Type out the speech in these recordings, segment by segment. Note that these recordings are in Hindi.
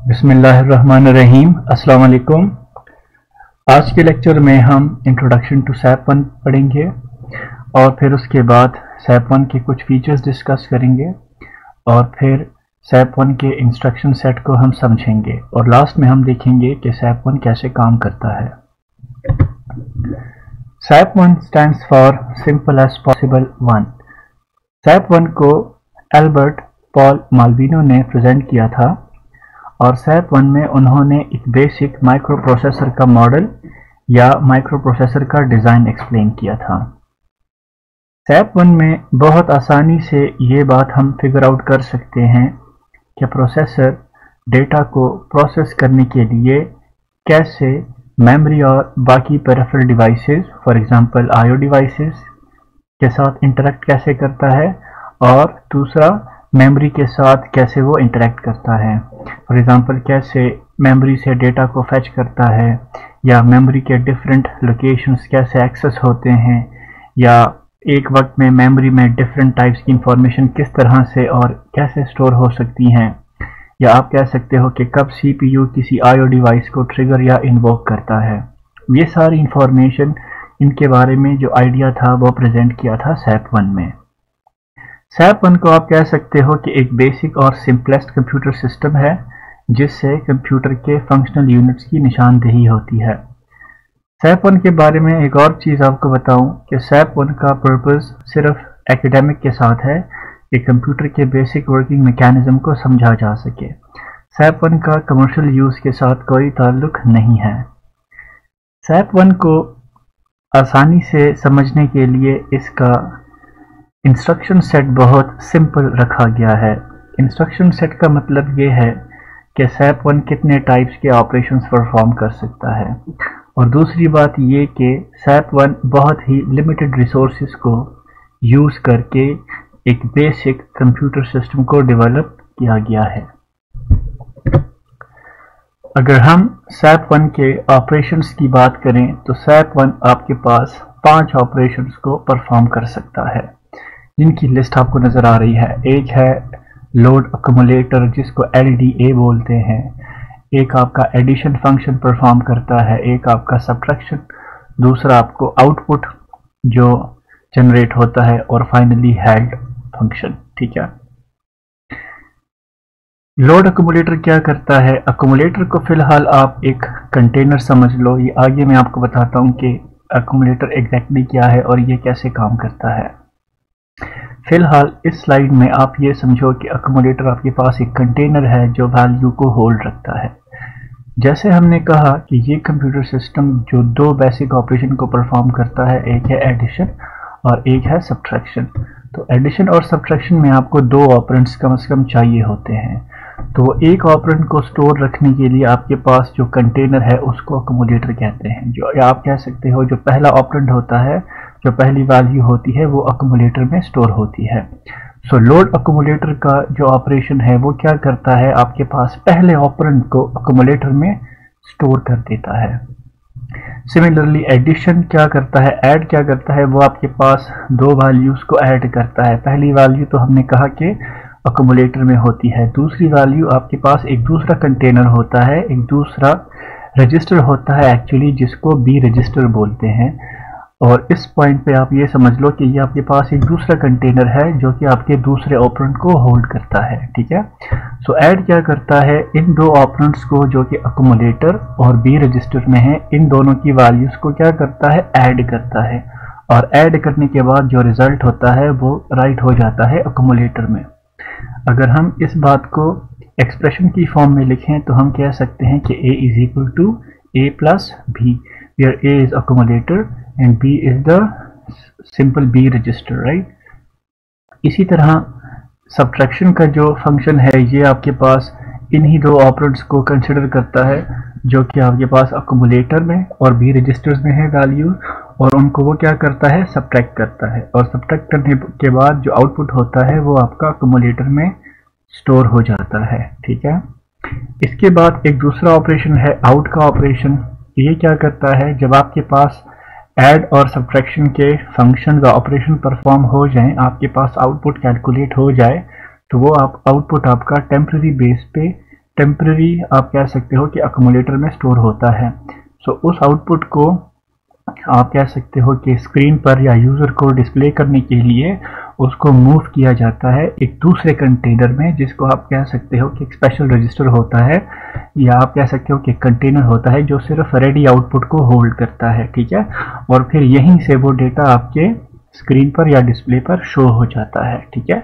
बिस्मिल्लाहिर्रहमानिर्रहीम। अस्सलाम वालेकुम। आज के लेक्चर में हम इंट्रोडक्शन टू सैप 1 पढ़ेंगे और फिर उसके बाद सैप 1 के कुछ फीचर्स डिस्कस करेंगे और फिर सैप 1 के इंस्ट्रक्शन सेट को हम समझेंगे और लास्ट में हम देखेंगे कि सैप 1 कैसे काम करता है। SAP 1 stands for simple as possible 1। SAP 1 को एल्बर्ट पॉल माल्विनो ने प्रेजेंट किया था और सैप 1 में उन्होंने एक बेसिक माइक्रो प्रोसेसर का मॉडल या माइक्रो प्रोसेसर का डिज़ाइन एक्सप्लेन किया था। सैप 1 में बहुत आसानी से ये बात हम फिगर आउट कर सकते हैं कि प्रोसेसर डेटा को प्रोसेस करने के लिए कैसे मेमोरी और बाकी peripheral devices for example IO devices के साथ इंटरेक्ट कैसे करता है और दूसरा मेमोरी के साथ कैसे वो इंटरेक्ट करता है। फॉर एग्जांपल कैसे मेमोरी से डेटा को फैच करता है या मेमोरी के डिफरेंट लोकेशंस कैसे एक्सेस होते हैं या एक वक्त में मेमोरी में डिफरेंट टाइप्स की इंफॉर्मेशन किस तरह से और कैसे स्टोर हो सकती हैं, या आप कह सकते हो कि कब सीपीयू किसी आईओ डिवाइस को ट्रिगर या इन्वोक करता है। ये सारी इंफॉर्मेशन इनके बारे में जो आइडिया था वो प्रेजेंट किया था सैप 1 में। सैप 1 को आप कह सकते हो कि एक बेसिक और सिंपलेस्ट कंप्यूटर सिस्टम है जिससे कंप्यूटर के फंक्शनल यूनिट्स की निशानदेही होती है। सैप 1 के बारे में एक और चीज़ आपको बताऊं कि सैप 1 का पर्पस सिर्फ एकेडमिक के साथ है कि कंप्यूटर के बेसिक वर्किंग मैकेनिज्म को समझा जा सके। सैप 1 का कमर्शियल यूज़ के साथ कोई ताल्लुक नहीं है। सैप 1 को आसानी से समझने के लिए इसका इंस्ट्रक्शन सेट बहुत सिंपल रखा गया है। इंस्ट्रक्शन सेट का मतलब ये है कि सैप 1 कितने टाइप्स के ऑपरेशंस परफॉर्म कर सकता है और दूसरी बात ये कि सैप 1 बहुत ही लिमिटेड रिसोर्सेज को यूज़ करके एक बेसिक कंप्यूटर सिस्टम को डेवलप किया गया है। अगर हम सैप 1 के ऑपरेशंस की बात करें तो सैप 1 आपके पास 5 ऑपरेशंस को परफॉर्म कर सकता है जिनकी लिस्ट आपको नज़र आ रही है। एक है लोड अक्यूमुलेटर जिसको LDA बोलते हैं, एक आपका एडिशन फंक्शन परफॉर्म करता है, एक आपका सब्ट्रैक्शन, दूसरा आपको आउटपुट जो जनरेट होता है और फाइनली हेड फंक्शन। ठीक है, लोड अक्यूमुलेटर क्या करता है? अक्यूमुलेटर को फिलहाल आप एक कंटेनर समझ लो, ये आगे मैं आपको बताता हूँ कि अक्यूमुलेटर एग्जैक्टली क्या है और ये कैसे काम करता है। फिलहाल इस स्लाइड में आप ये समझो कि अक्यूमुलेटर आपके पास एक कंटेनर है जो वैल्यू को होल्ड रखता है। जैसे हमने कहा कि ये कंप्यूटर सिस्टम जो 2 बेसिक ऑपरेशन को परफॉर्म करता है, एक है एडिशन और एक है सब्ट्रैक्शन। तो एडिशन और सब्ट्रैक्शन में आपको 2 ऑपरेंड्स कम से कम चाहिए होते हैं। तो एक ऑपरेंड को स्टोर रखने के लिए आपके पास जो कंटेनर है उसको अक्यूमुलेटर कहते हैं। जो आप कह सकते हो जो पहला ऑपरेंड होता है, जो पहली वैल्यू होती है वो अक्यूमुलेटर में स्टोर होती है। सो लोड अक्यूमुलेटर का जो ऑपरेशन है वो क्या करता है, आपके पास पहले ऑपरेंड को अक्यूमुलेटर में स्टोर कर देता है। सिमिलरली एडिशन क्या करता है, ऐड क्या करता है, वो आपके पास 2 वैल्यूज को ऐड करता है। पहली वैल्यू तो हमने कहा कि अक्यूमुलेटर में होती है, दूसरी वैल्यू आपके पास एक दूसरा कंटेनर होता है, एक दूसरा रजिस्टर होता है एक्चुअली जिसको बी रजिस्टर बोलते हैं। और इस पॉइंट पे आप ये समझ लो कि ये आपके पास एक दूसरा कंटेनर है जो कि आपके दूसरे ऑपरेंड को होल्ड करता है। ठीक है, सो ऐड क्या करता है, इन 2 ऑपरेंड्स को जो कि अक्यूमुलेटर और बी रजिस्टर में है, इन दोनों की वैल्यूज को क्या करता है, ऐड करता है और ऐड करने के बाद जो रिजल्ट होता है वो राइट हो जाता है अक्यूमुलेटर में। अगर हम इस बात को एक्सप्रेशन की फॉर्म में लिखें तो हम कह सकते हैं कि A is equal to A plus B, where A is accumulator and B is the simple B register, right? इसी तरह सब्ट्रैक्शन का जो फंक्शन है ये आपके पास इन्हीं 2 ऑपरेंड्स को कंसिडर करता है जो कि आपके पास अक्यूमुलेटर में और बी रजिस्टर्स में है वैल्यू, और उनको वो क्या करता है, सब्ट्रैक्ट करता है और सब्ट्रैक्ट करने के बाद जो आउटपुट होता है वो आपका अक्यूमुलेटर में स्टोर हो जाता है। ठीक है, इसके बाद एक दूसरा ऑपरेशन है आउट का ऑपरेशन। ये क्या करता है, जब आपके पास ऐड और सब्ट्रैक्शन के फंक्शन का ऑपरेशन परफॉर्म हो जाए, आपके पास आउटपुट कैलकुलेट हो जाए, तो वो आप आउटपुट आपका टेम्पररी बेस पे टेम्पररी आप कह सकते हो कि अकोमोडेटर में स्टोर होता है। सो उस आउटपुट को आप कह सकते हो कि स्क्रीन पर या यूज़र को डिस्प्ले करने के लिए उसको मूव किया जाता है एक दूसरे कंटेनर में, जिसको आप कह सकते हो कि एक स्पेशल रजिस्टर होता है, या आप कह सकते हो कि कंटेनर होता है जो सिर्फ रेडी आउटपुट को होल्ड करता है, ठीक है। और फिर यहीं से वो डेटा आपके स्क्रीन पर या डिस्प्ले पर शो हो जाता है, ठीक है।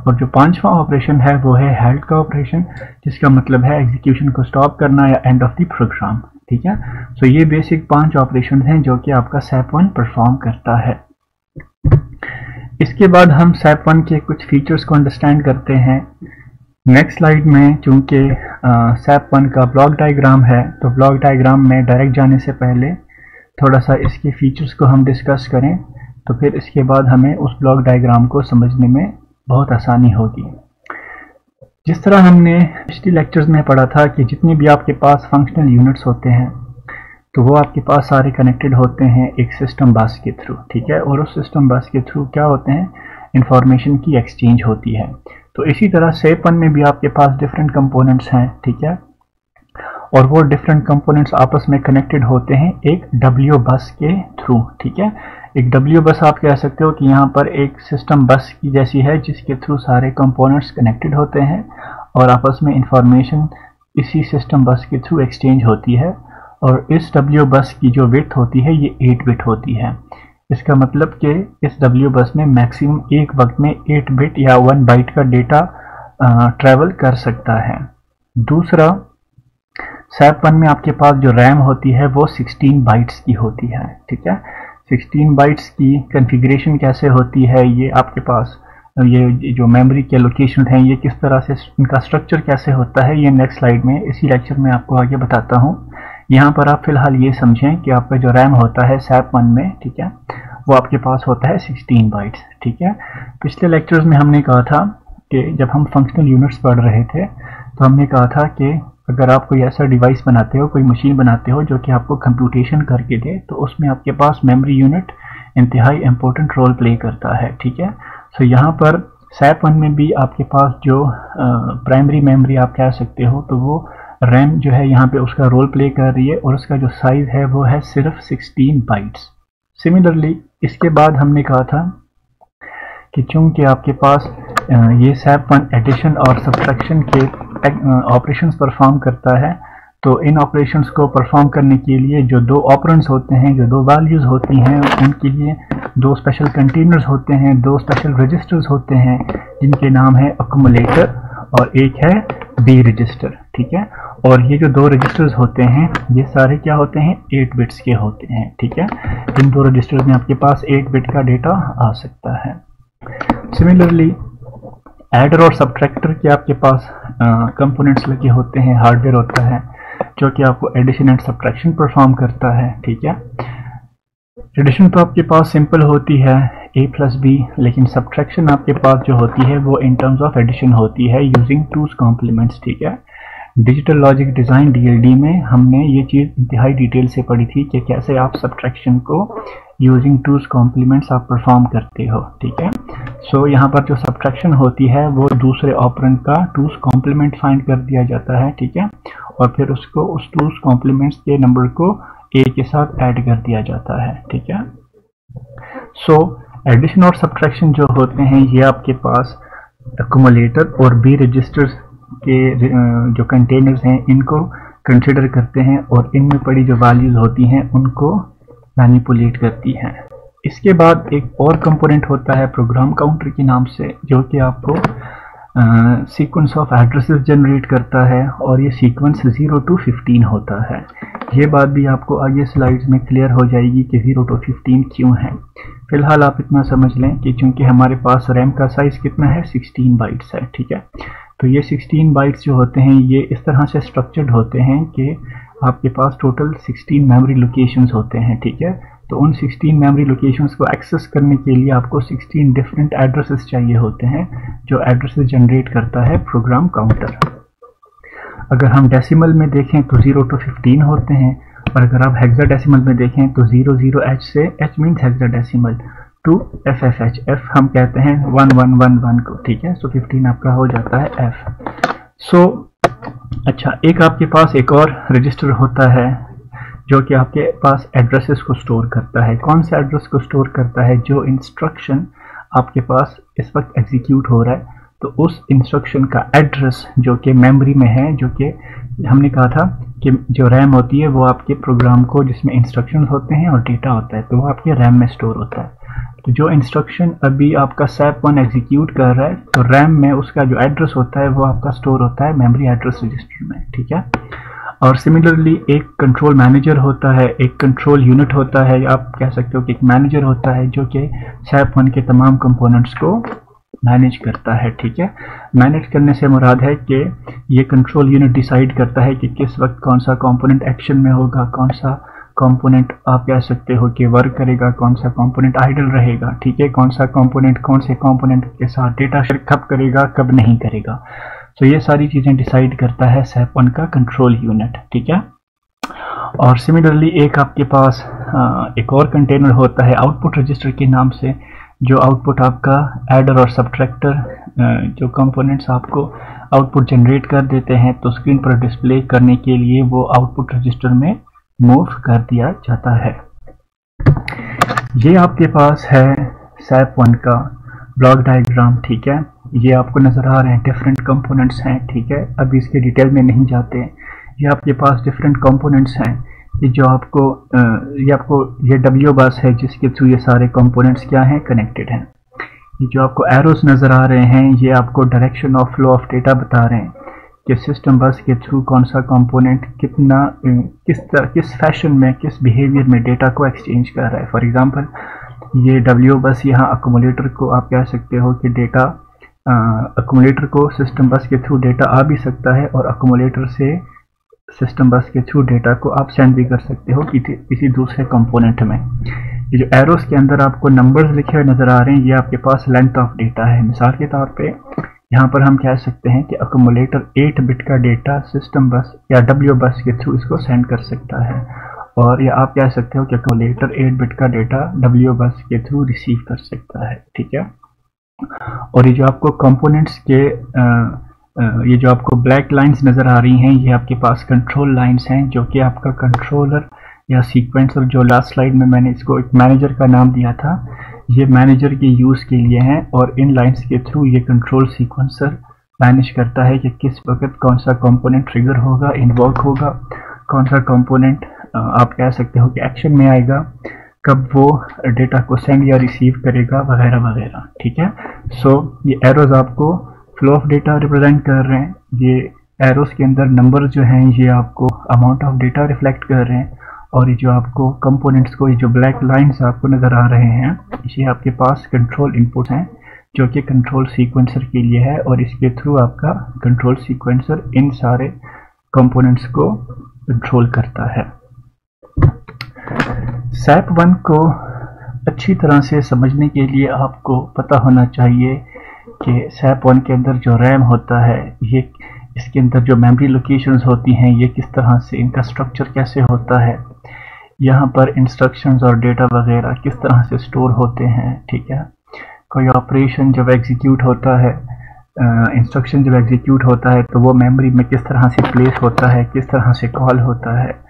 और जो पांचवा ऑपरेशन है वो है हेल्ड का ऑपरेशन, जिसका मतलब है एग्जीक्यूशन को स्टॉप करना या एंड ऑफ द प्रोग्राम, ठीक है। सो ये बेसिक 5 ऑपरेशन हैं जो कि आपका SAP1 परफॉर्म करता है। इसके बाद हम SAP1 के कुछ फीचर्स को अंडरस्टैंड करते हैं। नेक्स्ट स्लाइड में चूंकि SAP1 का ब्लॉक डायग्राम है, तो ब्लॉक डायग्राम में डायरेक्ट जाने से पहले थोड़ा सा इसके फीचर्स को हम डिस्कस करें, तो फिर इसके बाद हमें उस ब्लॉक डायग्राम को समझने में बहुत आसानी होगी। जिस तरह हमने पिछले लेक्चर्स में पढ़ा था कि जितने भी आपके पास फंक्शनल यूनिट्स होते हैं तो वो आपके पास सारे कनेक्टेड होते हैं एक सिस्टम बस के थ्रू, ठीक है। और उस सिस्टम बस के थ्रू क्या होते हैं, इंफॉर्मेशन की एक्सचेंज होती है। तो इसी तरह SAP1 में भी आपके पास डिफरेंट कंपोनेंट्स हैं, ठीक है। और वो डिफरेंट कंपोनेंट्स आपस में कनेक्टेड होते हैं एक W बस के थ्रू, ठीक है। एक W बस आप कह सकते हो कि यहाँ पर एक सिस्टम बस की जैसी है, जिसके थ्रू सारे कंपोनेंट्स कनेक्टेड होते हैं और आपस में इंफॉर्मेशन इसी सिस्टम बस के थ्रू एक्सचेंज होती है। और इस W बस की जो विड्थ होती है ये 8 बिट होती है। इसका मतलब कि इस W बस में मैक्सिमम एक वक्त में 8 बिट या 1 बाइट का डेटा ट्रैवल कर सकता है। दूसरा, SAP1 में आपके पास जो रैम होती है वो 16 बाइट्स की होती है, ठीक है। 16 बाइट्स की कॉन्फ़िगरेशन कैसे होती है, ये आपके पास ये जो मेमोरी के लोकेशन हैं ये किस तरह से इनका स्ट्रक्चर कैसे होता है, ये नेक्स्ट स्लाइड में इसी लेक्चर में आपको आगे बताता हूँ। यहाँ पर आप फिलहाल ये समझें कि आपका जो रैम होता है SAP1 में, ठीक है, वो आपके पास होता है 16 बाइट्स, ठीक है। पिछले लेक्चर्स में हमने कहा था कि जब हम फंक्शनल यूनिट्स पढ़ रहे थे तो हमने कहा था कि अगर आप कोई ऐसा डिवाइस बनाते हो, कोई मशीन बनाते हो जो कि आपको कंप्यूटेशन करके दे, तो उसमें आपके पास मेमोरी यूनिट इंतहाई इम्पोर्टेंट रोल प्ले करता है, ठीक है। सो यहाँ पर SAP1 में भी आपके पास जो प्राइमरी मेमोरी आप कह सकते हो, तो वो रैम जो है यहाँ पे उसका रोल प्ले कर रही है और उसका जो साइज है वो है सिर्फ 16 बाइट्स। सिमिलरली इसके बाद हमने कहा था कि चूंकि आपके पास ये SAP1 एडिशन और सब्ट्रैक्शन के ऑपरेशंस परफॉर्म करता है, तो इन ऑपरेशंस को परफॉर्म करने के लिए जो 2 ऑपरेंड्स होते हैं, जो 2 वैल्यूज़ होती हैं, उनके लिए 2 स्पेशल कंटेनर्स होते हैं, 2 स्पेशल रजिस्टर्स होते हैं, जिनके नाम है अक्यूमुलेटर और एक है B रजिस्टर, ठीक है। और ये जो 2 रजिस्टर्स होते हैं ये सारे क्या होते हैं, 8 बिट्स के होते हैं, ठीक है। इन 2 रजिस्टर्स में आपके पास 8 बिट का डेटा आ सकता है। सिमिलरली एडर और सब्ट्रैक्टर के आपके पास कंपोनेंट्स लगे होते हैं, हार्डवेयर होता है जो कि आपको एडिशन एंड सब्ट्रैक्शन परफॉर्म करता है, ठीक है। एडिशन तो आपके पास सिंपल होती है A+B, लेकिन सब्ट्रैक्शन आपके पास जो होती है वो इन टर्म्स ऑफ एडिशन होती है यूजिंग 2's कॉम्प्लीमेंट्स, ठीक है। डिजिटल लॉजिक डिज़ाइन DLD में हमने ये चीज़ इंतहाई डिटेल से पढ़ी थी कि कैसे आप सब्ट्रैक्शन को यूजिंग 2's कॉम्प्लीमेंट्स आप परफॉर्म करते हो, ठीक है। सो यहाँ पर जो सब्ट्रैक्शन होती है वो दूसरे ऑपरेंड का 2's कॉम्प्लीमेंट फाइंड कर दिया जाता है, ठीक है। और फिर उसको उस 2's कॉम्प्लीमेंट्स के नंबर को A के साथ ऐड कर दिया जाता है, ठीक है। सो एडिशन और सब्ट्रैक्शन जो होते हैं ये आपके पास अक्यूमुलेटर और B रजिस्टर्स के जो कंटेनर्स हैं इनको कंसिडर करते हैं और इनमें पड़ी जो वैल्यूज होती हैं उनको मैनिपुलेट करती हैं। इसके बाद एक और कंपोनेंट होता है प्रोग्राम काउंटर के नाम से, जो कि आपको सीक्वेंस ऑफ एड्रेसेस जनरेट करता है और ये सीक्वेंस 0 to 15 होता है। ये बात भी आपको आगे स्लाइड्स में क्लियर हो जाएगी कि 0 to 15 क्यों है। फिलहाल आप इतना समझ लें कि चूंकि हमारे पास रैम का साइज कितना है, 16 बाइट्स है, ठीक है। तो ये 16 बाइट्स जो होते हैं ये इस तरह से स्ट्रक्चर्ड होते हैं कि आपके पास टोटल 16 मेमोरी लोकेशंस होते हैं, ठीक है। तो उन 16 मेमोरी लोकेशंस को एक्सेस करने के लिए आपको 16 डिफरेंट एड्रेसेस चाहिए होते हैं, जो एड्रेसेस जनरेट करता है प्रोग्राम काउंटर। अगर हम डेसिमल में देखें तो 0 to 15 होते हैं, और अगर आप हेक्साडेसिमल में देखें तो 00H से H means hexadecimal to FFH, F हम कहते हैं 1111 को, ठीक है। सो 15 आपका हो जाता है F। सो अच्छा, एक आपके पास एक और रजिस्टर होता है जो कि आपके पास एड्रेसेस को स्टोर करता है। कौन सा एड्रेस को स्टोर करता है? जो इंस्ट्रक्शन आपके पास इस वक्त एग्जीक्यूट हो रहा है, तो उस इंस्ट्रक्शन का एड्रेस जो कि मेमोरी में है, जो कि हमने कहा था कि जो रैम होती है वो आपके प्रोग्राम को, जिसमें इंस्ट्रक्शन होते हैं और डेटा होता है, तो वो आपके रैम में स्टोर होता है। तो जो इंस्ट्रक्शन अभी आपका SAP1 एग्जीक्यूट कर रहा है, तो रैम में उसका जो एड्रेस होता है वो आपका स्टोर होता है मेमोरी एड्रेस रजिस्टर में, ठीक है। और सिमिलरली एक कंट्रोल मैनेजर होता है, एक कंट्रोल यूनिट होता है, आप कह सकते हो कि एक मैनेजर होता है जो कि SAP1 के तमाम कंपोनेंट्स को मैनेज करता है, ठीक है। मैनेज करने से मुराद है कि ये कंट्रोल यूनिट डिसाइड करता है कि किस वक्त कौन सा कंपोनेंट एक्शन में होगा, कौन सा कंपोनेंट आप कह सकते हो कि वर्क करेगा, कौन सा कंपोनेंट आइडल रहेगा, ठीक है, कौन सा कंपोनेंट कौन से कंपोनेंट के साथ डेटा शेयर कब करेगा, कब नहीं करेगा। तो ये सारी चीज़ें डिसाइड करता है SAP1 का कंट्रोल यूनिट, ठीक है। और सिमिलरली एक आपके पास एक और कंटेनर होता है आउटपुट रजिस्टर के नाम से, जो आउटपुट आपका एडर और सब्ट्रैक्टर जो कंपोनेंट्स आपको आउटपुट जनरेट कर देते हैं, तो स्क्रीन पर डिस्प्ले करने के लिए वो आउटपुट रजिस्टर में मूव कर दिया जाता है। ये आपके पास है SAP1 का ब्लॉक डायग्राम, ठीक है। ये आपको नज़र आ रहे हैं, डिफरेंट कंपोनेंट्स हैं, ठीक है। अभी इसके डिटेल में नहीं जाते। ये आपके पास डिफरेंट कंपोनेंट्स हैं, ये जो आपको ये W बस है जिसके थ्रू ये सारे कंपोनेंट्स क्या हैं, कनेक्टेड हैं। ये जो आपको एरोस नज़र आ रहे हैं, ये आपको direction of flow of data बता रहे हैं कि सिस्टम बस के थ्रू कौन सा कंपोनेंट कितना किस फैशन में, किस बिहेवियर में डेटा को एक्सचेंज कर रहा है। फॉर एग्जांपल ये W बस यहाँ अकोमोडेटर को आप कह सकते हो कि डेटा अकोमोडेटर को सिस्टम बस के थ्रू डेटा आ भी सकता है, और अकोमोडेटर से सिस्टम बस के थ्रू डेटा को आप सेंड भी कर सकते हो किसी दूसरे कंपोनेंट में। ये जो एरोस के अंदर आपको नंबर्स लिखे हुए नज़र आ रहे हैं, ये आपके पास लेंथ ऑफ डेटा है। मिसाल के तौर पे यहाँ पर हम कह सकते हैं कि अकोमोडेटर 8 बिट का डेटा सिस्टम बस या W बस के थ्रू इसको सेंड कर सकता है, और या आप कह सकते हो कि अकोमोडेटर 8 बिट का डेटा W बस के थ्रू रिसीव कर सकता है, ठीक है। और ये जो आपको कंपोनेंट्स के ये जो आपको ब्लैक लाइंस नज़र आ रही हैं, ये आपके पास कंट्रोल लाइंस हैं, जो कि आपका कंट्रोलर या सीक्वेंसर, जो लास्ट स्लाइड में मैंने इसको एक मैनेजर का नाम दिया था, ये मैनेजर के यूज़ के लिए हैं। और इन लाइंस के थ्रू ये कंट्रोल सीक्वेंसर मैनेज करता है कि किस वक्त कौन सा कंपोनेंट ट्रिगर होगा, इन्वोक होगा, कौन सा कंपोनेंट आप कह सकते हो कि एक्शन में आएगा, कब वो डेटा को सेंड या रिसीव करेगा, वगैरह वगैरह, ठीक है। सो ये एरोज आपको फ्लो ऑफ डेटा रिप्रेजेंट कर रहे हैं। ये एरोस के अंदर नंबर जो हैं ये आपको अमाउंट ऑफ डेटा रिफ्लेक्ट कर रहे हैं, और ये जो आपको कंपोनेंट्स को, ये जो ब्लैक लाइंस आपको नज़र आ रहे हैं, ये आपके पास कंट्रोल इनपुट हैं जो कि कंट्रोल सीक्वेंसर के लिए है, और इसके थ्रू आपका कंट्रोल सीक्वेंसर इन सारे कंपोनेंट्स को कंट्रोल करता है। SAP1 को अच्छी तरह से समझने के लिए आपको पता होना चाहिए कि SAP1 के अंदर जो रैम होता है, ये इसके अंदर जो मेमोरी लोकेशंस होती हैं, ये किस तरह से, इनका स्ट्रक्चर कैसे होता है, यहाँ पर इंस्ट्रक्शंस और डेटा वगैरह किस तरह से स्टोर होते हैं, ठीक है। कोई ऑपरेशन जब एग्जीक्यूट होता है, इंस्ट्रक्शन जब एग्जीक्यूट होता है, तो वो मेमोरी में किस तरह से प्लेस होता है, किस तरह से कॉल होता है।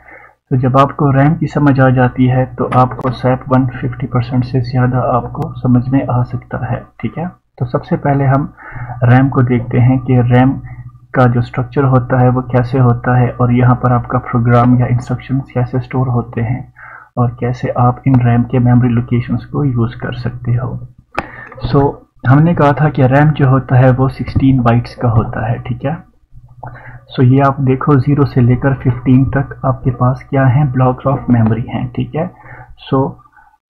तो जब आपको रैम की समझ आ जाती है, तो आपको SAP1 50% से ज़्यादा आपको समझ में आ सकता है, ठीक है। तो सबसे पहले हम रैम को देखते हैं कि रैम का जो स्ट्रक्चर होता है वो कैसे होता है, और यहाँ पर आपका प्रोग्राम या इंस्ट्रक्शंस कैसे स्टोर होते हैं, और कैसे आप इन रैम के मेमोरी लोकेशंस को यूज़ कर सकते हो। सो हमने कहा था कि रैम जो होता है वो 16 बाइट्स का होता है, ठीक है। सो ये आप देखो 0 से लेकर 15 तक आपके पास क्या है, ब्लॉक्स ऑफ मेमोरी हैं, ठीक है। सो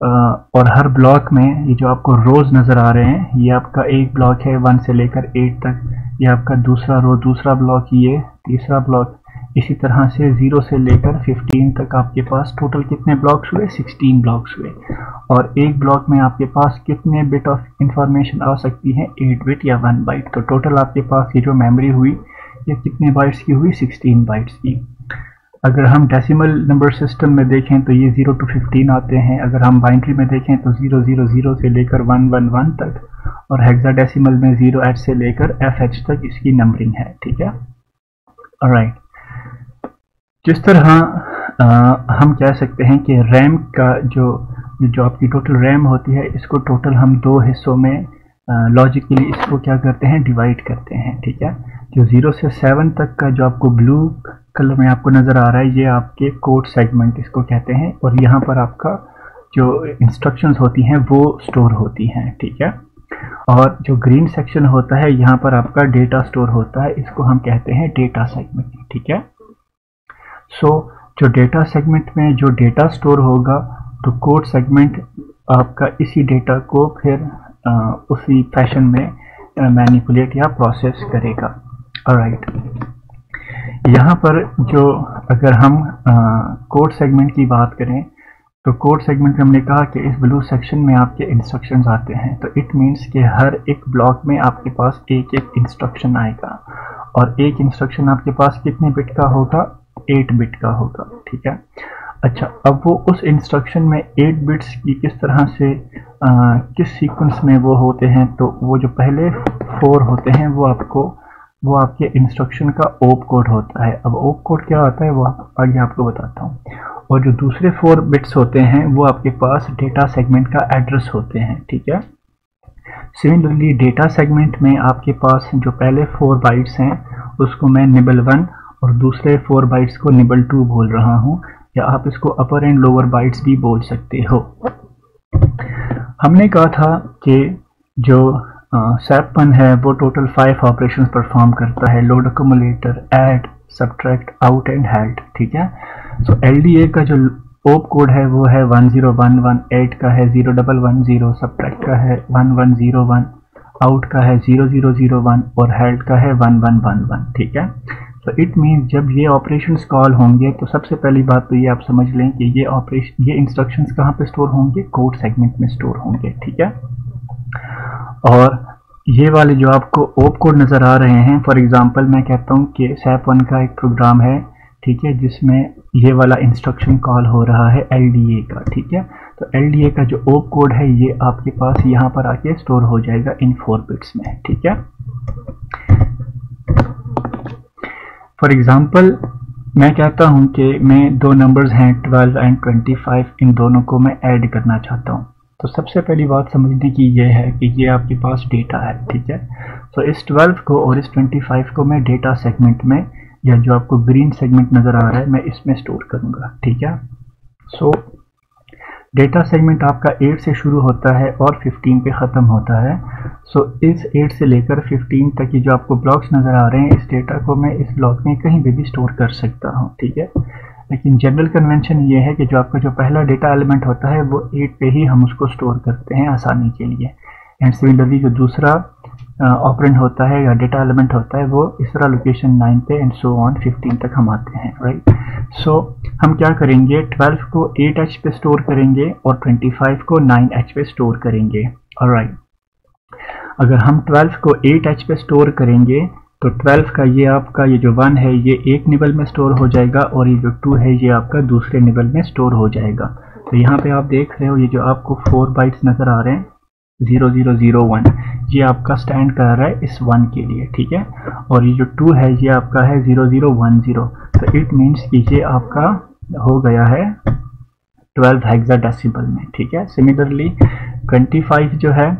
और हर ब्लॉक में ये जो आपको रोज नज़र आ रहे हैं, ये आपका एक ब्लॉक है 1 से लेकर 8 तक, ये आपका दूसरा रो, दूसरा ब्लॉक, ये तीसरा ब्लॉक, इसी तरह से 0 से लेकर 15 तक आपके पास टोटल कितने ब्लॉक्स हुए, 16 ब्लॉक्स हुए। और एक ब्लॉक में आपके पास कितने बिट ऑफ इंफॉर्मेशन आ सकती है, 8 बिट या 1 बाइट। तो टोटल आपके पास ये जो मेमोरी हुई ये कितने बाइट्स की हुई, 16 बाइट्स की। अगर हम डेसिमल नंबर सिस्टम में देखें तो ये 0 to 15 आते हैं। अगर हम बाइनरी में देखें तो 000 से लेकर 111 तक, और हेक्साडेसिमल में 0H से लेकर FH तक इसकी नंबरिंग है, ठीक है। ऑलराइट, जिस तरह हम कह सकते हैं कि रैम का जो आपकी टोटल रैम होती है, इसको टोटल हम दो हिस्सों में लॉजिकली इसको क्या करते हैं, डिवाइड करते हैं, ठीक है। जो 0 से 7 तक का जो आपको ब्लू कलर में आपको नज़र आ रहा है, ये आपके कोड सेगमेंट इसको कहते हैं, और यहाँ पर आपका जो इंस्ट्रक्शंस होती हैं वो स्टोर होती हैं, ठीक है। और जो ग्रीन सेक्शन होता है, यहाँ पर आपका डेटा स्टोर होता है, इसको हम कहते हैं डेटा सेगमेंट, ठीक है। सो जो डेटा सेगमेंट में जो डेटा स्टोर होगा, तो कोड सेगमेंट आपका इसी डेटा को फिर उसी फैशन में मैनिपुलेट या प्रोसेस करेगा। ऑलराइट, यहाँ पर जो अगर हम कोड सेगमेंट की बात करें, तो कोड सेगमेंट में हमने कहा कि इस ब्लू सेक्शन में आपके इंस्ट्रक्शंस आते हैं, तो इट मीन्स कि हर एक ब्लॉक में आपके पास एक एक इंस्ट्रक्शन आएगा, और एक इंस्ट्रक्शन आपके पास कितने बिट का होगा, 8 बिट का होगा, ठीक है। अच्छा, अब वो उस इंस्ट्रक्शन में 8 बिट्स की किस तरह से किस सीक्वेंस में वो होते हैं, तो वो जो पहले 4 होते हैं वो आपके इंस्ट्रक्शन का ओप कोड होता है। अब ओप कोड क्या होता है वो आगे आपको बताता हूँ। और जो दूसरे 4 बिट्स होते हैं वो आपके पास डेटा सेगमेंट का एड्रेस होते हैं, ठीक है। सिमिलरली डेटा सेगमेंट में आपके पास जो पहले 4 बाइट्स हैं उसको मैं निबल 1 और दूसरे 4 बाइट्स को निबल 2 बोल रहा हूँ, या आप इसको अपर एंड लोअर बाइट्स भी बोल सकते हो। हमने कहा था कि जो SAP1 है वो टोटल 5 ऑपरेशंस परफॉर्म करता है, load accumulator, add, subtract, out and held, ठीक है। सो LDA का जो ओप कोड है वो है 1011, ऐड का है 0110, सब्ट्रैक्ट का है 1101, आउट का है 0001 और हेल्ड का है 1111, ठीक है। तो इट मीन जब ये ऑपरेशंस कॉल होंगे, तो सबसे पहली बात तो ये आप समझ लें कि ये इंस्ट्रक्शंस कहाँ पे स्टोर होंगे, कोड सेगमेंट में स्टोर होंगे, ठीक है। और ये वाले जो आपको ओप कोड नज़र आ रहे हैं, फॉर एग्जांपल मैं कहता हूँ कि SAP1 का एक प्रोग्राम है, ठीक है, जिसमें ये वाला इंस्ट्रक्शन कॉल हो रहा है LDA का, ठीक है। तो LDA का जो ओप कोड है ये आपके पास यहाँ पर आके स्टोर हो जाएगा इन 4 बिट्स में, ठीक है। फॉर एग्जांपल मैं कहता हूँ कि मैं दो नंबर्स हैं 12 एंड 25, इन दोनों को मैं ऐड करना चाहता हूँ। तो सबसे पहली बात समझने की ये है कि ये आपके पास डेटा है, ठीक है। तो इस 12 को और इस 25 को मैं डेटा सेगमेंट में, या जो आपको ग्रीन सेगमेंट नज़र आ रहा है, मैं इसमें स्टोर करूँगा, ठीक है। सो डेटा सेगमेंट आपका 8 से शुरू होता है और 15 पे ख़त्म होता है। सो इस 8 से लेकर 15 तक की जो आपको ब्लॉक्स नज़र आ रहे हैं, इस डेटा को मैं इस ब्लॉक में कहीं भी स्टोर कर सकता हूँ, ठीक है। लेकिन जनरल कन्वेंशन ये है कि जो आपका जो पहला डेटा एलिमेंट होता है वो 8 पे ही हम उसको स्टोर करते हैं आसानी के लिए। एंड सिमिलरली जो दूसरा ऑपरेंड होता है या डेटा एलिमेंट होता है वो इस तरह लोकेशन 9 पे एंड सो ऑन 15 तक हम आते हैं, राइट। सो हम क्या करेंगे, 12 को 8H पे स्टोर करेंगे और 25 को 9H पे स्टोर करेंगे, ऑलराइट। अगर हम 12 को 8H पे स्टोर करेंगे तो 12 का ये आपका ये जो 1 है ये एक निबल में स्टोर हो जाएगा, और ये जो 2 है ये आपका दूसरे निबल में स्टोर हो जाएगा। तो यहाँ पे आप देख रहे हो ये जो आपको 4 बाइट्स नज़र आ रहे हैं 0001, ये आपका स्टैंड कर रहा है इस 1 के लिए, ठीक है। और ये जो 2 है ये आपका है 0010, तो इट मीन्स कि ये आपका हो गया है 12 हेक्साडेसिमल में, ठीक है। सिमिलरली 25 जो है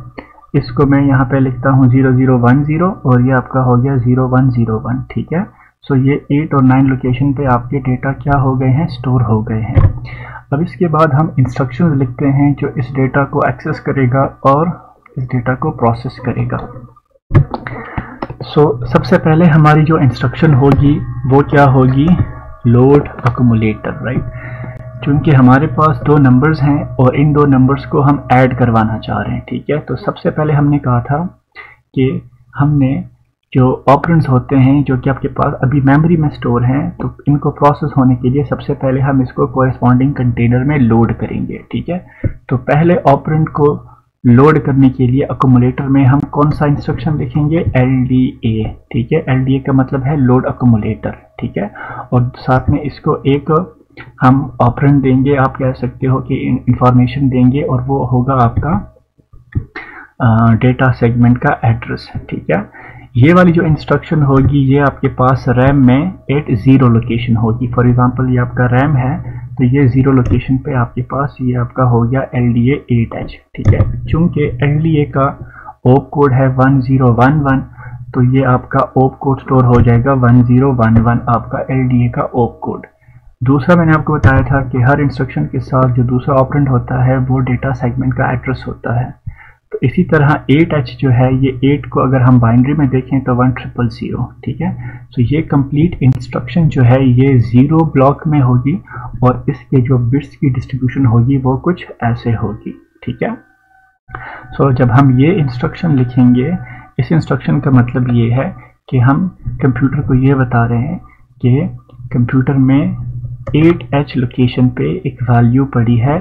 इसको मैं यहाँ पे लिखता हूँ 0010 और ये आपका हो गया 0101, ठीक है। सो ये 8 और 9 लोकेशन पे आपके डेटा क्या हो गए हैं, स्टोर हो गए हैं। अब इसके बाद हम इंस्ट्रक्शंस लिखते हैं जो इस डेटा को एक्सेस करेगा और इस डेटा को प्रोसेस करेगा। सो सबसे पहले हमारी जो इंस्ट्रक्शन होगी वो क्या होगी, लोड एक्यूमुलेटर, राइट। क्योंकि हमारे पास 2 नंबर्स हैं और इन 2 नंबर्स को हम ऐड करवाना चाह रहे हैं, ठीक है। तो सबसे पहले हमने कहा था कि हमने जो ऑपरेंड्स होते हैं जो कि आपके पास अभी मेमोरी में स्टोर हैं, तो इनको प्रोसेस होने के लिए सबसे पहले हम इसको कोरेस्पॉन्डिंग कंटेनर में लोड करेंगे, ठीक है। तो पहले ऑपरेंड को लोड करने के लिए एक्यूमुलेटर में हम कौन सा इंस्ट्रक्शन लिखेंगे, LDA, ठीक है। LDA का मतलब है लोड एक्यूमुलेटर, ठीक है। और साथ में इसको एक हम ऑपरेंड देंगे, आप कह सकते हो कि इंफॉर्मेशन देंगे, और वो होगा आपका डेटा सेगमेंट का एड्रेस, ठीक है। ये वाली जो इंस्ट्रक्शन होगी ये आपके पास रैम में 80 लोकेशन होगी। फॉर एग्जांपल ये आपका रैम है तो ये 0 लोकेशन पे आपके पास ये आपका हो गया LDA 8H, ठीक है। चूंकि LDA का ओप कोड है 1011 तो ये आपका ओप कोड स्टोर हो जाएगा 1011 आपका LDA का ओप कोड। दूसरा मैंने आपको बताया था कि हर इंस्ट्रक्शन के साथ जो दूसरा ऑपरेंड होता है वो डेटा सेगमेंट का एड्रेस होता है। तो इसी तरह 8H जो है ये 8 को अगर हम बाइनरी में देखें तो 1000, ठीक है। तो ये कंप्लीट इंस्ट्रक्शन जो है ये 0 ब्लॉक में होगी और इसके जो बिट्स की डिस्ट्रीब्यूशन होगी वो कुछ ऐसे होगी, ठीक है। सो जब हम ये इंस्ट्रक्शन लिखेंगे, इस इंस्ट्रक्शन का मतलब ये है कि हम कंप्यूटर को ये बता रहे हैं कि कंप्यूटर में 8H लोकेशन पे एक वैल्यू पड़ी है,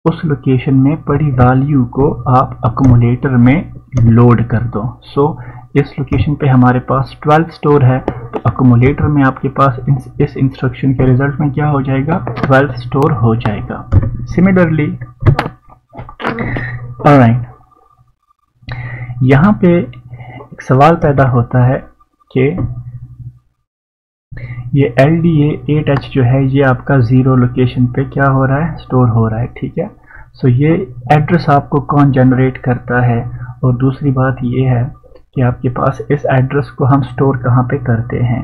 उस लोकेशन में पड़ी वैल्यू को आप अक्यूमुलेटर में लोड कर दो। सो इस लोकेशन पे हमारे पास 12 स्टोर है तो अक्यूमुलेटर में आपके पास इस इंस्ट्रक्शन के रिजल्ट में क्या हो जाएगा, 12 स्टोर हो जाएगा। सिमिलरली ऑलराइट, यहाँ पे एक सवाल पैदा होता है कि ये LDA 8H जो है ये आपका 0 लोकेशन पे क्या हो रहा है, स्टोर हो रहा है, ठीक है। सो ये एड्रेस आपको कौन जनरेट करता है, और दूसरी बात ये है कि आपके पास इस एड्रेस को हम स्टोर कहाँ पे करते हैं।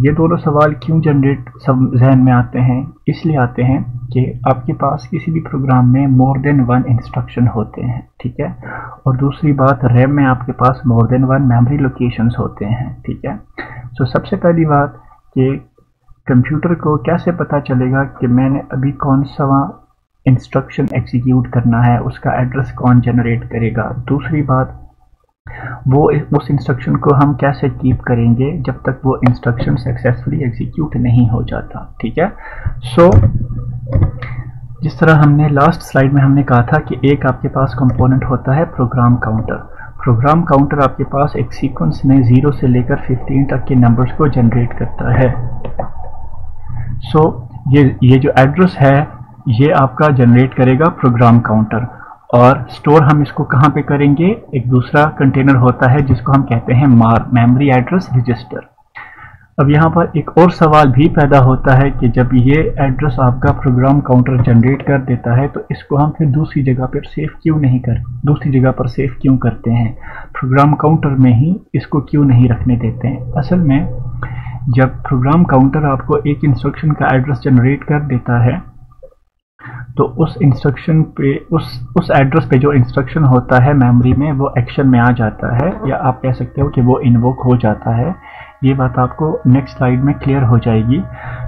ये दोनों सवाल क्यों जनरेट सब जहन में आते हैं, इसलिए आते हैं कि आपके पास किसी भी प्रोग्राम में मोर देन 1 इंस्ट्रक्शन होते हैं, ठीक है। और दूसरी बात, रैम में आपके पास मोर देन 1 मेमोरी लोकेशंस होते हैं, ठीक है। सो सबसे पहली बात कि कंप्यूटर को कैसे पता चलेगा कि मैंने अभी कौन सा इंस्ट्रक्शन एग्जीक्यूट करना है, उसका एड्रेस कौन जनरेट करेगा। दूसरी बात, वो उस इंस्ट्रक्शन को हम कैसे कीप करेंगे जब तक वो इंस्ट्रक्शन सक्सेसफुली एग्जीक्यूट नहीं हो जाता, ठीक है। सो जिस तरह हमने लास्ट स्लाइड में हमने कहा था कि एक आपके पास कंपोनेंट होता है प्रोग्राम काउंटर। प्रोग्राम काउंटर आपके पास एक सीक्वेंस में 0 से लेकर 15 तक के नंबर्स को जनरेट करता है। सो ये जो एड्रेस है ये आपका जनरेट करेगा प्रोग्राम काउंटर, और स्टोर हम इसको कहाँ पे करेंगे, एक दूसरा कंटेनर होता है जिसको हम कहते हैं मार, मेमोरी एड्रेस रजिस्टर। अब यहाँ पर एक और सवाल भी पैदा होता है कि जब ये एड्रेस आपका प्रोग्राम काउंटर जनरेट कर देता है तो इसको हम फिर दूसरी जगह पर सेव क्यों करते हैं, प्रोग्राम काउंटर में ही इसको क्यों नहीं रखने देते हैं। असल में जब प्रोग्राम काउंटर आपको एक इंस्ट्रक्शन का एड्रेस जनरेट कर देता है तो उस इंस्ट्रक्शन पे उस एड्रेस पे जो इंस्ट्रक्शन होता है मेमोरी में वो एक्शन में आ जाता है, या आप कह सकते हो कि वो इन्वोक हो जाता है। ये बात आपको नेक्स्ट स्लाइड में क्लियर हो जाएगी।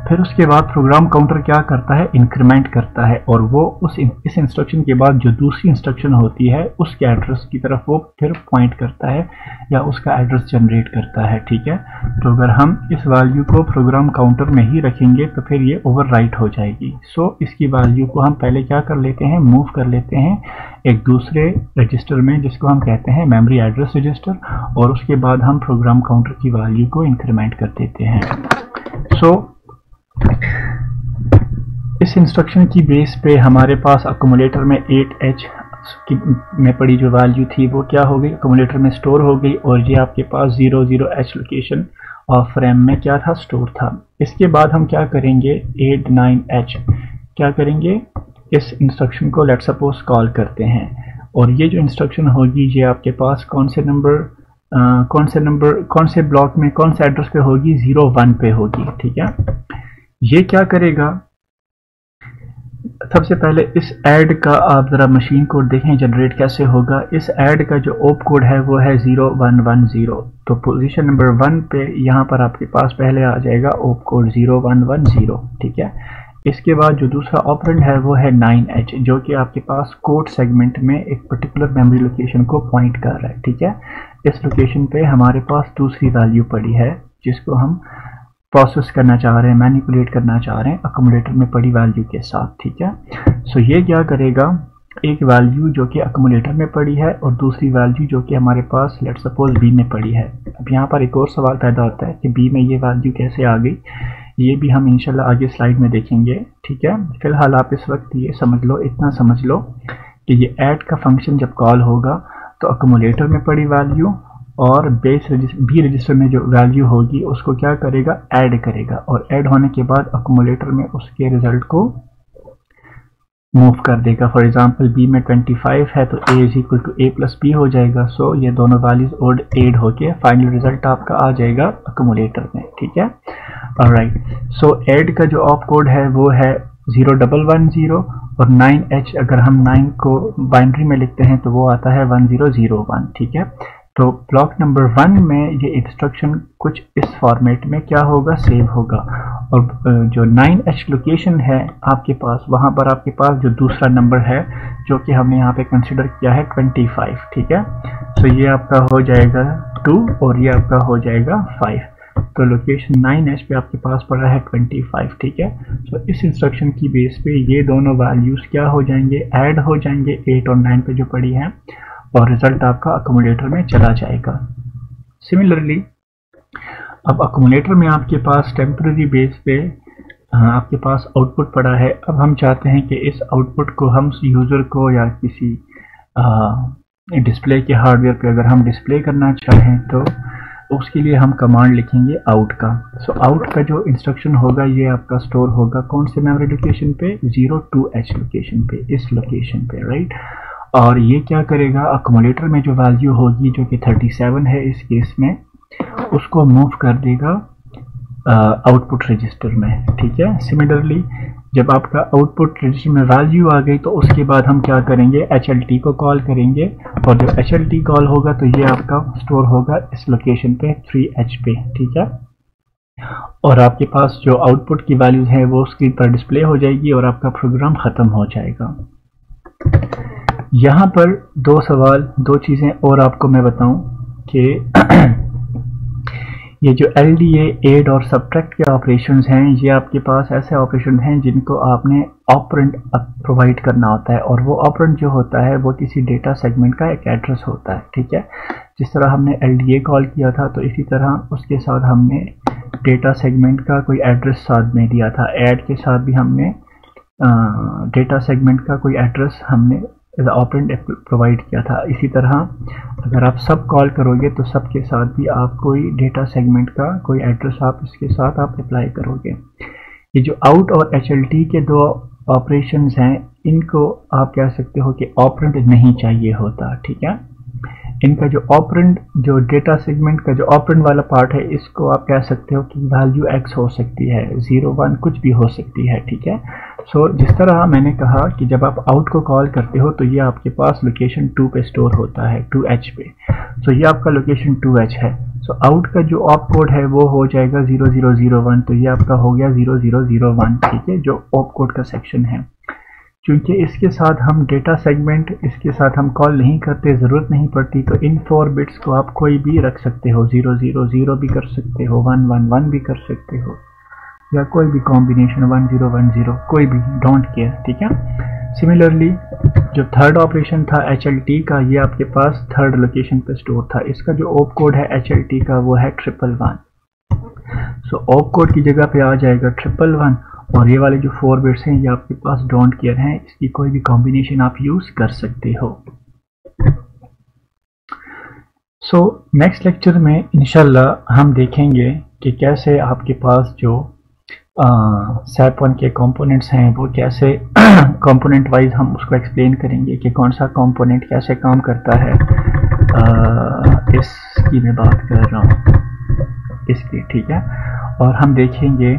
फिर उसके बाद प्रोग्राम काउंटर क्या करता है, इंक्रीमेंट करता है, और वो इस इंस्ट्रक्शन के बाद जो दूसरी इंस्ट्रक्शन होती है उसके एड्रेस की तरफ वो फिर पॉइंट करता है या उसका एड्रेस जनरेट करता है, ठीक है। तो अगर हम इस वैल्यू को प्रोग्राम काउंटर में ही रखेंगे तो फिर ये ओवरराइट हो जाएगी। सो इसकी वैल्यू को हम पहले क्या कर लेते हैं, मूव कर लेते हैं एक दूसरे रजिस्टर में जिसको हम कहते हैं मेमोरी एड्रेस रजिस्टर, और उसके बाद हम प्रोग्राम काउंटर की वैल्यू को इंक्रीमेंट कर देते हैं। सो इस इंस्ट्रक्शन की बेस पे हमारे पास अक्यूमुलेटर में 8H में पड़ी जो वैल्यू थी वो क्या हो गई, अक्यूमुलेटर में स्टोर हो गई, और ये आपके पास 00H लोकेशन ऑफ रैम में क्या था, स्टोर था। इसके बाद हम क्या करेंगे, 89H क्या करेंगे, इस इंस्ट्रक्शन को लेट्स सपोज कॉल करते हैं, और ये जो इंस्ट्रक्शन होगी ये आपके पास कौन से ब्लॉक में, कौन से एड्रेस पे होगी, 01 पे होगी, ठीक है। ये क्या करेगा, सबसे पहले इस ऐड का आप ज़रा मशीन कोड देखें जनरेट कैसे होगा। इस ऐड का जो ओप कोड है वो है 0110, तो पोजीशन नंबर 1 पे यहाँ पर आपके पास पहले आ जाएगा ओप कोड 0110, ठीक है। इसके बाद जो दूसरा ऑपरेंड है वो है 9H जो कि आपके पास कोड सेगमेंट में एक पर्टिकुलर मेमोरी लोकेशन को पॉइंट कर रहा है, ठीक है। इस लोकेशन पे हमारे पास दूसरी वैल्यू पड़ी है जिसको हम प्रोसेस करना चाह रहे हैं, मैनिपुलेट करना चाह रहे हैं अक्यूमुलेटर में पड़ी वैल्यू के साथ, ठीक है। सो ये क्या करेगा, एक वैल्यू जो कि अक्यूमुलेटर में पड़ी है और दूसरी वैल्यू जो कि हमारे पास लेट्स सपोज बी में पड़ी है। अब यहाँ पर एक और सवाल पैदा होता है कि बी में ये वैल्यू कैसे आ गई, ये भी हम इंशाल्लाह आगे स्लाइड में देखेंगे, ठीक है। फिलहाल आप इस वक्त ये समझ लो, इतना समझ लो कि ये ऐड का फंक्शन जब कॉल होगा तो अक्यूमुलेटर में पड़ी वैल्यू और बी रजिस्टर में जो वैल्यू होगी उसको क्या करेगा, ऐड करेगा, और ऐड होने के बाद अक्यूमुलेटर में उसके रिजल्ट को मूव कर देगा। फॉर एग्जांपल बी में 25 है तो a is equal to a plus b हो जाएगा। सो ये दोनों वैल्यूज ऐड होके फाइनल रिजल्ट आपका आ जाएगा अक्यूमुलेटर में, ठीक है। ऑलराइट, सो ऐड का जो ऑप कोड है वो है 0110 और 9H, अगर हम 9 को बाइनरी में लिखते हैं तो वो आता है 1001, ठीक है। तो ब्लॉक नंबर 1 में ये इंस्ट्रक्शन कुछ इस फॉर्मेट में क्या होगा, सेव होगा, और जो 9H लोकेशन है आपके पास, वहाँ पर आपके पास जो दूसरा नंबर है जो कि हमने यहाँ पे कंसिडर किया है 25, ठीक है। तो ये आपका हो जाएगा 2 और ये आपका हो जाएगा 5। तो लोकेशन 9H पे आपके पास पड़ा है 25, ठीक है। तो इस इंस्ट्रक्शन की बेस पे ये दोनों वैल्यूज क्या हो जाएंगे, ऐड हो जाएंगे 8 और 9 पे जो पड़ी हैं, और रिजल्ट आपका अक्यूमुलेटर में चला जाएगा। सिमिलरली अब अक्यूमुलेटर में आपके पास टेम्पररी बेस पे आपके पास आउटपुट पड़ा है। अब हम चाहते हैं कि इस आउटपुट को हम यूज़र को या किसी डिस्प्ले के हार्डवेयर पे अगर हम डिस्प्ले करना चाहें तो उसके लिए हम कमांड लिखेंगे आउट का। सो आउट का जो इंस्ट्रक्शन होगा ये आपका स्टोर होगा कौन से मेमोरी लोकेशन पे, 02H लोकेशन पे, इस लोकेशन पे, राइट। और ये क्या करेगा, अक्यूमुलेटर में जो वैल्यू होगी जो कि 37 है इस केस में, उसको मूव कर देगा आउटपुट रजिस्टर में, ठीक है। सिमिलरली जब आपका आउटपुट रजिस्टर में वैल्यू आ गई तो उसके बाद हम क्या करेंगे, HLT को कॉल करेंगे, और जब HLT कॉल होगा तो ये आपका स्टोर होगा इस लोकेशन पे 3H पे, ठीक है। और आपके पास जो आउटपुट की वैल्यूज है वो स्क्रीन पर डिस्प्ले हो जाएगी और आपका प्रोग्राम ख़त्म हो जाएगा। यहाँ पर दो चीज़ें और आपको मैं बताऊं कि ये जो LDA, एड और सब्ट्रैक्ट के ऑपरेशंस हैं, ये आपके पास ऐसे ऑपरेशन हैं जिनको आपने ऑपरेंड प्रोवाइड करना होता है, और वो ऑपरेंड जो होता है वो किसी डेटा सेगमेंट का एक एड्रेस होता है, ठीक है। जिस तरह हमने LDA कॉल किया था तो इसी तरह उसके साथ हमने डेटा सेगमेंट का कोई एड्रेस साथ में दिया था। ऐड के साथ भी हमने डेटा सेगमेंट का कोई एड्रेस हमने ऑपरेंड प्रोवाइड किया था। इसी तरह अगर आप सब कॉल करोगे तो सब के साथ भी आप कोई डेटा सेगमेंट का कोई एड्रेस आप इसके साथ आप अप्लाई करोगे। ये जो आउट और HLT के दो ऑपरेशंस हैं, इनको आप कह सकते हो कि ऑपरेंड नहीं चाहिए होता, ठीक है। इनका जो ऑपरेंड, जो डेटा सेगमेंट का जो ऑपरेंड वाला पार्ट है, इसको आप कह सकते हो कि वैल्यू X हो सकती है, 0, 1 कुछ भी हो सकती है, ठीक है। सो जिस तरह मैंने कहा कि जब आप आउट को कॉल करते हो तो ये आपके पास लोकेशन 2 पे स्टोर होता है, 2H पे। सो ये आपका लोकेशन 2H है। सो आउट का जो ऑप कोड है वो हो जाएगा 0001, तो ये आपका हो गया 0001, ठीक है, जो ऑप कोड का सेक्शन है। क्योंकि इसके साथ हम डेटा सेगमेंट, इसके साथ हम कॉल नहीं करते, ज़रूरत नहीं पड़ती, तो इन 4 बिट्स को आप कोई भी रख सकते हो, 000 भी कर सकते हो, 111 भी कर सकते हो, या कोई भी कॉम्बिनेशन 1010, कोई भी, डोंट केयर, ठीक है। सिमिलरली जो थर्ड ऑपरेशन था HLT का, ये आपके पास थर्ड लोकेशन पे स्टोर था। इसका जो ऑप कोड है HLT का वो है 111। सो ऑप कोड की जगह पे आ जाएगा 111, और ये वाले जो 4 बिट्स हैं ये आपके पास डोंट केयर हैं, इसकी कोई भी कॉम्बिनेशन आप यूज कर सकते हो। सो नेक्स्ट लेक्चर में इंशाल्लाह हम देखेंगे कि कैसे आपके पास जो SAP1 के कंपोनेंट्स हैं वो कैसे कंपोनेंट वाइज हम उसको एक्सप्लेन करेंगे कि कौन सा कंपोनेंट कैसे काम करता है। इसकी मैं बात कर रहा हूँ, इसकी, ठीक है। और हम देखेंगे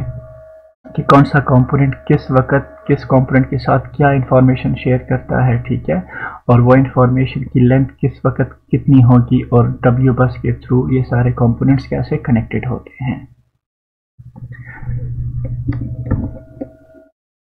कि कौन सा कंपोनेंट किस वक्त किस कंपोनेंट के साथ क्या इंफॉर्मेशन शेयर करता है, ठीक है, और वो इंफॉर्मेशन की लेंथ किस वक्त कितनी होगी, और WBus के थ्रू ये सारे कंपोनेंट्स कैसे कनेक्टेड होते हैं।